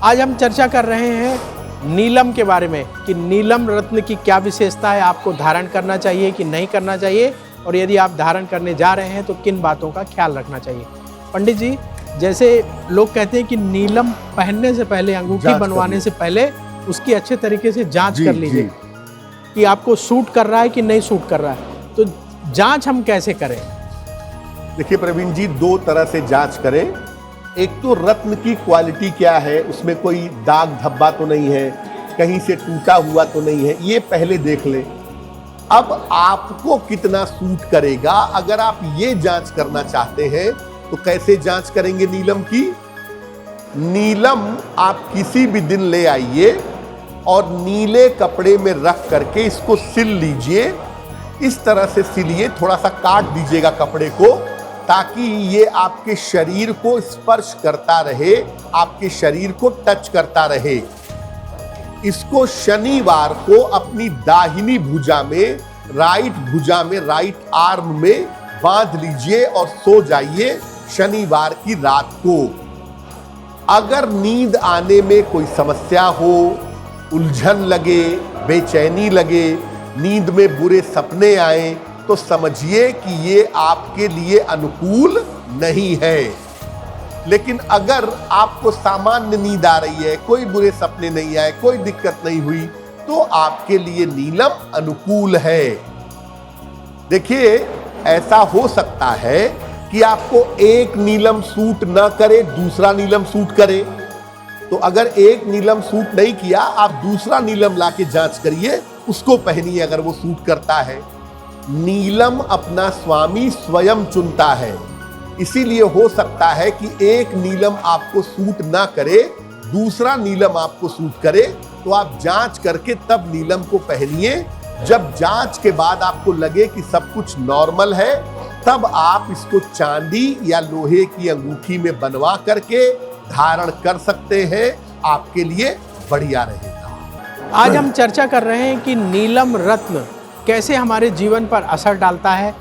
आज हम चर्चा कर रहे हैं नीलम के बारे में कि नीलम रत्न की क्या विशेषता है, आपको धारण करना चाहिए कि नहीं करना चाहिए, और यदि आप धारण करने जा रहे हैं तो किन बातों का ख्याल रखना चाहिए। पंडित जी, जैसे लोग कहते हैं कि नीलम पहनने से पहले, अंगूठी बनवाने से पहले उसकी अच्छे तरीके से जांच कर लीजिए कि आपको सूट कर रहा है कि नहीं सूट कर रहा है। तो जांच हम कैसे करें? देखिए प्रवीण जी, दो तरह से जांच करें। एक तो रत्न की क्वालिटी क्या है, उसमें कोई दाग धब्बा तो नहीं है, कहीं से टूटा हुआ तो नहीं है, ये पहले देख लें। अब आपको कितना सूट करेगा, अगर आप ये जांच करना चाहते हैं तो कैसे जांच करेंगे नीलम की? नीलम आप किसी भी दिन ले आइए और नीले कपड़े में रख करके इसको सिल लीजिए। इस तरह से सिलिए, थोड़ा सा काट दीजिएगा कपड़े को, ताकि ये आपके शरीर को स्पर्श करता रहे, आपके शरीर को टच करता रहे। इसको शनिवार को अपनी दाहिनी भुजा में, राइट भुजा में, राइट आर्म में बांध लीजिए और सो जाइए शनिवार की रात को। अगर नींद आने में कोई समस्या हो, उलझन लगे, बेचैनी लगे, नींद में बुरे सपने आए, तो समझिए कि ये आपके लिए अनुकूल नहीं है। लेकिन अगर आपको सामान्य नींद आ रही है, कोई बुरे सपने नहीं आए, कोई दिक्कत नहीं हुई, तो आपके लिए नीलम अनुकूल है। देखिए, ऐसा हो सकता है कि आपको एक नीलम सूट ना करे, दूसरा नीलम सूट करे। तो अगर एक नीलम सूट नहीं किया, आप दूसरा नीलम लाके जांच करिए, उसको पहनिए अगर वो सूट करता है। नीलम अपना स्वामी स्वयं चुनता है, इसीलिए हो सकता है कि एक नीलम आपको सूट ना करे, दूसरा नीलम आपको सूट करे। तो आप जांच करके तब नीलम को पहनिए। जब जांच के बाद आपको लगे कि सब कुछ नॉर्मल है, तब आप इसको चांदी या लोहे की अंगूठी में बनवा करके धारण कर सकते हैं। आपके लिए बढ़िया रहेगा। आज हम चर्चा कर रहे हैं कि नीलम रत्न कैसे हमारे जीवन पर असर डालता है,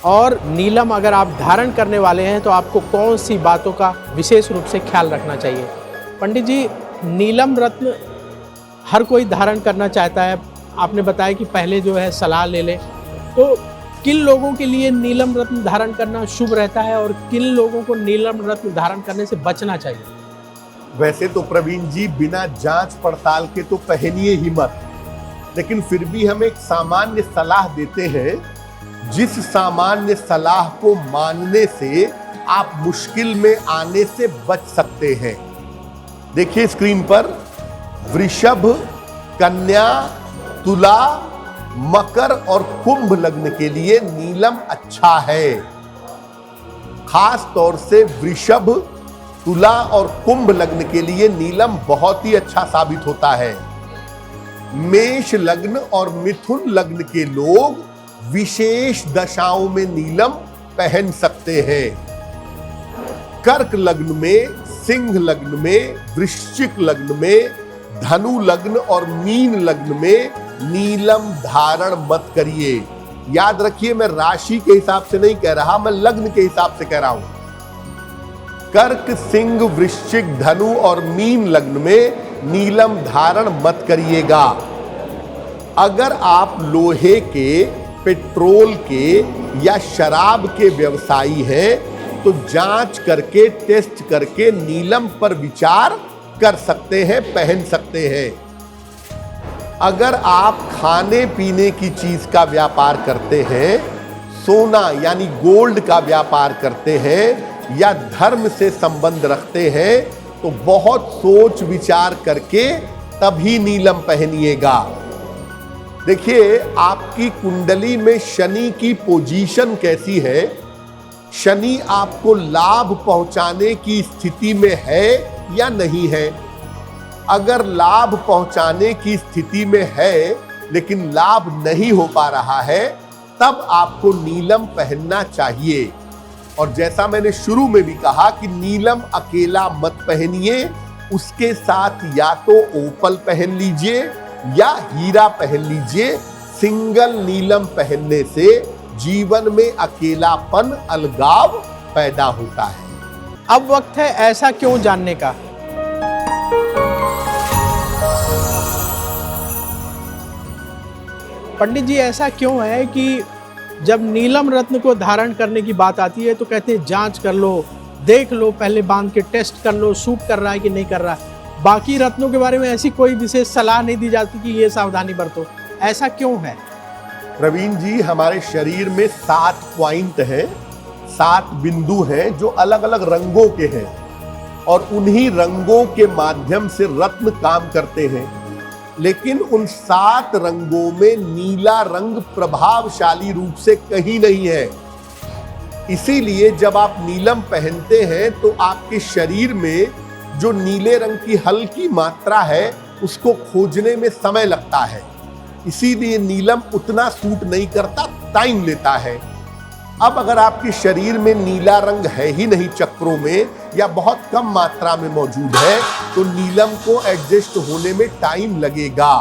और नीलम अगर आप धारण करने वाले हैं तो आपको कौन सी बातों का विशेष रूप से ख्याल रखना चाहिए। पंडित जी, नीलम रत्न हर कोई धारण करना चाहता है। आपने बताया कि पहले जो है सलाह ले लें, तो किन लोगों के लिए नीलम रत्न धारण करना शुभ रहता है और किन लोगों को नीलम रत्न धारण करने से बचना चाहिए? वैसे तो प्रवीण जी, बिना जांच पड़ताल के तो पहनिए ही मत, लेकिन फिर भी हम एक सामान्य सलाह देते हैं, जिस सामान्य सलाह को मानने से आप मुश्किल में आने से बच सकते हैं। देखिए स्क्रीन पर, वृषभ, कन्या, तुला, मकर और कुंभ लग्न के लिए नीलम अच्छा है। खास तौर से वृषभ, तुला और कुंभ लग्न के लिए नीलम बहुत ही अच्छा साबित होता है। मेष लग्न और मिथुन लग्न के लोग विशेष दशाओं में नीलम पहन सकते हैं। कर्क लग्न में, सिंह लग्न में, वृश्चिक लग्न में, धनु लग्न और मीन लग्न में नीलम धारण मत करिए। याद रखिए, मैं राशि के हिसाब से नहीं कह रहा, मैं लग्न के हिसाब से कह रहा हूं। कर्क, सिंह, वृश्चिक, धनु और मीन लग्न में नीलम धारण मत करिएगा। अगर आप लोहे के, पेट्रोल के या शराब के व्यवसायी हैं, तो जांच करके, टेस्ट करके नीलम पर विचार कर सकते हैं, पहन सकते हैं। अगर आप खाने पीने की चीज का व्यापार करते हैं, सोना यानी गोल्ड का व्यापार करते हैं या धर्म से संबंध रखते हैं, तो बहुत सोच विचार करके तभी नीलम पहनिएगा। देखिए, आपकी कुंडली में शनि की पोजीशन कैसी है, शनि आपको लाभ पहुंचाने की स्थिति में है या नहीं है। अगर लाभ पहुंचाने की स्थिति में है लेकिन लाभ नहीं हो पा रहा है, तब आपको नीलम पहनना चाहिए। और जैसा मैंने शुरू में भी कहा कि नीलम अकेला मत पहनिए, उसके साथ या तो ओपल पहन लीजिए या हीरा पहन लीजिए। सिंगल नीलम पहनने से जीवन में अकेलापन, अलगाव पैदा होता है। अब वक्त है ऐसा क्यों जानने का। पंडित जी ऐसा क्यों है कि जब नीलम रत्न को धारण करने की बात आती है तो कहते हैं जांच कर लो, देख लो, पहले बांध के टेस्ट कर लो, सूट कर रहा है कि नहीं कर रहा है। बाकी रत्नों के बारे में ऐसी कोई विशेष सलाह नहीं दी जाती कि ये सावधानी बरतो, ऐसा क्यों है? प्रवीण जी, हमारे शरीर में 7 पॉइंट हैं, 7 बिंदु हैं जो अलग अलग रंगों के हैं और उन्हीं रंगों के माध्यम से रत्न काम करते हैं। लेकिन उन 7 रंगों में नीला रंग प्रभावशाली रूप से कहीं नहीं है। इसीलिए जब आप नीलम पहनते हैं तो आपके शरीर में जो नीले रंग की हल्की मात्रा है उसको खोजने में समय लगता है। इसीलिए नीलम उतना सूट नहीं करता, टाइम लेता है। अब अगर आपके शरीर में नीला रंग है ही नहीं चक्रों में या बहुत कम मात्रा में मौजूद है तो नीलम को एडजस्ट होने में टाइम लगेगा।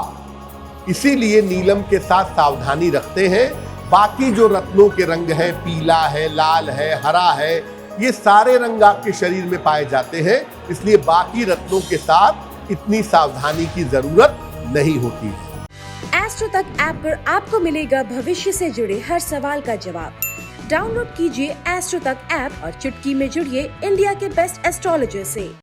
इसीलिए नीलम के साथ सावधानी रखते हैं। बाकी जो रत्नों के रंग हैं, पीला है, लाल है, हरा है, ये सारे रंग आपके शरीर में पाए जाते हैं। इसलिए बाकी रत्नों के साथ इतनी सावधानी की जरूरत नहीं होती। एस्ट्रो तक ऐप पर आपको मिलेगा भविष्य से जुड़े हर सवाल का जवाब। डाउनलोड कीजिए एस्ट्रो तक ऐप और चुटकी में जुड़िए इंडिया के बेस्ट एस्ट्रोलॉजर से।